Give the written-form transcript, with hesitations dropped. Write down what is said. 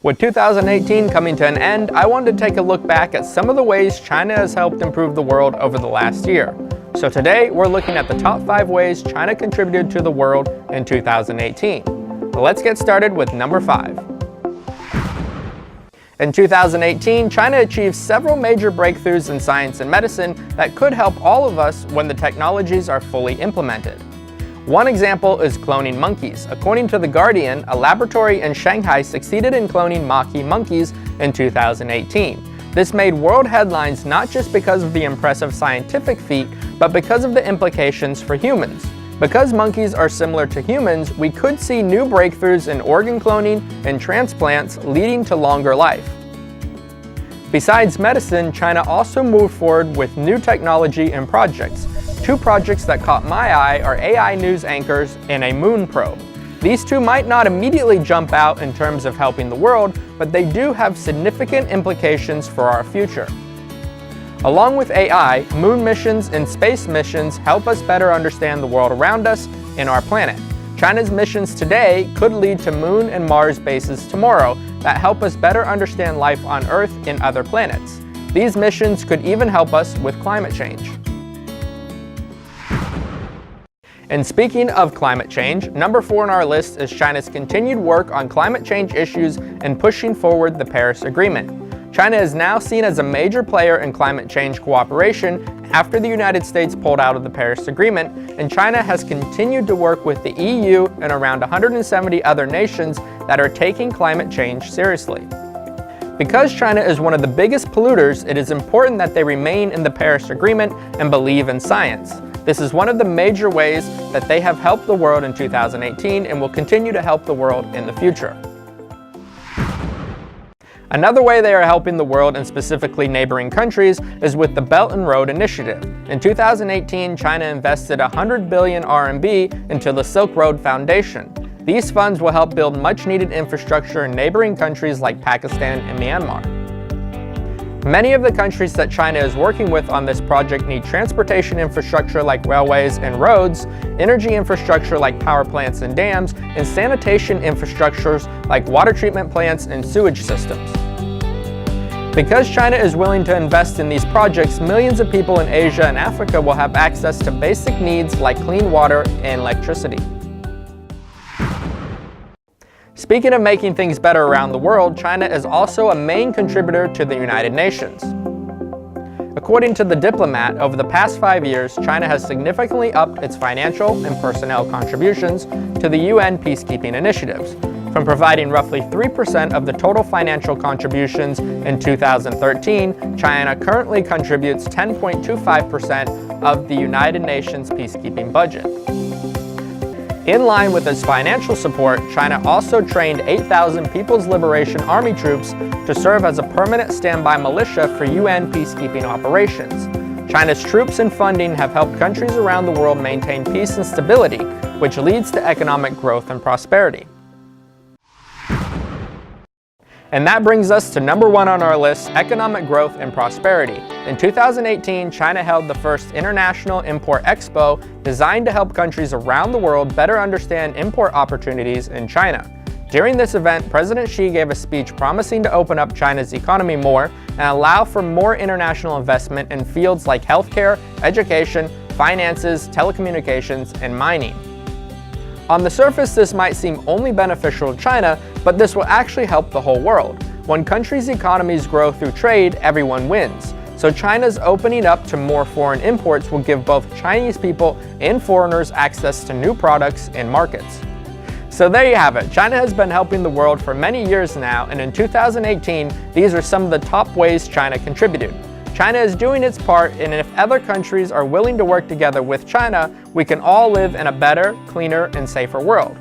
With 2018 coming to an end, I wanted to take a look back at some of the ways China has helped improve the world over the last year. So today, we're looking at the top 5 ways China contributed to the world in 2018. Let's get started with number 5. In 2018, China achieved several major breakthroughs in science and medicine that could help all of us when the technologies are fully implemented. One example is cloning monkeys. According to The Guardian, a laboratory in Shanghai succeeded in cloning Maki monkeys in 2018. This made world headlines not just because of the impressive scientific feat, but because of the implications for humans. Because monkeys are similar to humans, we could see new breakthroughs in organ cloning and transplants leading to longer life. Besides medicine, China also moved forward with new technology and projects. 2 projects that caught my eye are AI news anchors and a moon probe. These 2 might not immediately jump out in terms of helping the world, but they do have significant implications for our future. Along with AI, moon missions and space missions help us better understand the world around us and our planet. China's missions today could lead to Moon and Mars bases tomorrow that help us better understand life on Earth and other planets. These missions could even help us with climate change. And speaking of climate change, number 4 on our list is China's continued work on climate change issues and pushing forward the Paris Agreement. China is now seen as a major player in climate change cooperation after the United States pulled out of the Paris Agreement, and China has continued to work with the EU and around 170 other nations that are taking climate change seriously. Because China is one of the biggest polluters, it is important that they remain in the Paris Agreement and believe in science. This is one of the major ways that they have helped the world in 2018 and will continue to help the world in the future. Another way they are helping the world, and specifically neighboring countries, is with the Belt and Road Initiative. In 2018, China invested 100 billion RMB into the Silk Road Foundation. These funds will help build much-needed infrastructure in neighboring countries like Pakistan and Myanmar. Many of the countries that China is working with on this project need transportation infrastructure like railways and roads, energy infrastructure like power plants and dams, and sanitation infrastructures like water treatment plants and sewage systems. Because China is willing to invest in these projects, millions of people in Asia and Africa will have access to basic needs like clean water and electricity. Speaking of making things better around the world, China is also a main contributor to the United Nations. According to The Diplomat, over the past 5 years, China has significantly upped its financial and personnel contributions to the UN peacekeeping initiatives. From providing roughly 3% of the total financial contributions in 2013, China currently contributes 10.25% of the United Nations peacekeeping budget. In line with its financial support, China also trained 8,000 People's Liberation Army troops to serve as a permanent standby militia for UN peacekeeping operations. China's troops and funding have helped countries around the world maintain peace and stability, which leads to economic growth and prosperity. And that brings us to number 1 on our list, economic growth and prosperity. In 2018, China held the first International Import Expo designed to help countries around the world better understand import opportunities in China. During this event, President Xi gave a speech promising to open up China's economy more and allow for more international investment in fields like healthcare, education, finances, telecommunications, and mining. On the surface, this might seem only beneficial to China, but this will actually help the whole world. When countries' economies grow through trade, everyone wins. So China's opening up to more foreign imports will give both Chinese people and foreigners access to new products and markets. So there you have it. China has been helping the world for many years now, and in 2018, these are some of the top ways China contributed. China is doing its part, and if other countries are willing to work together with China, we can all live in a better, cleaner, and safer world.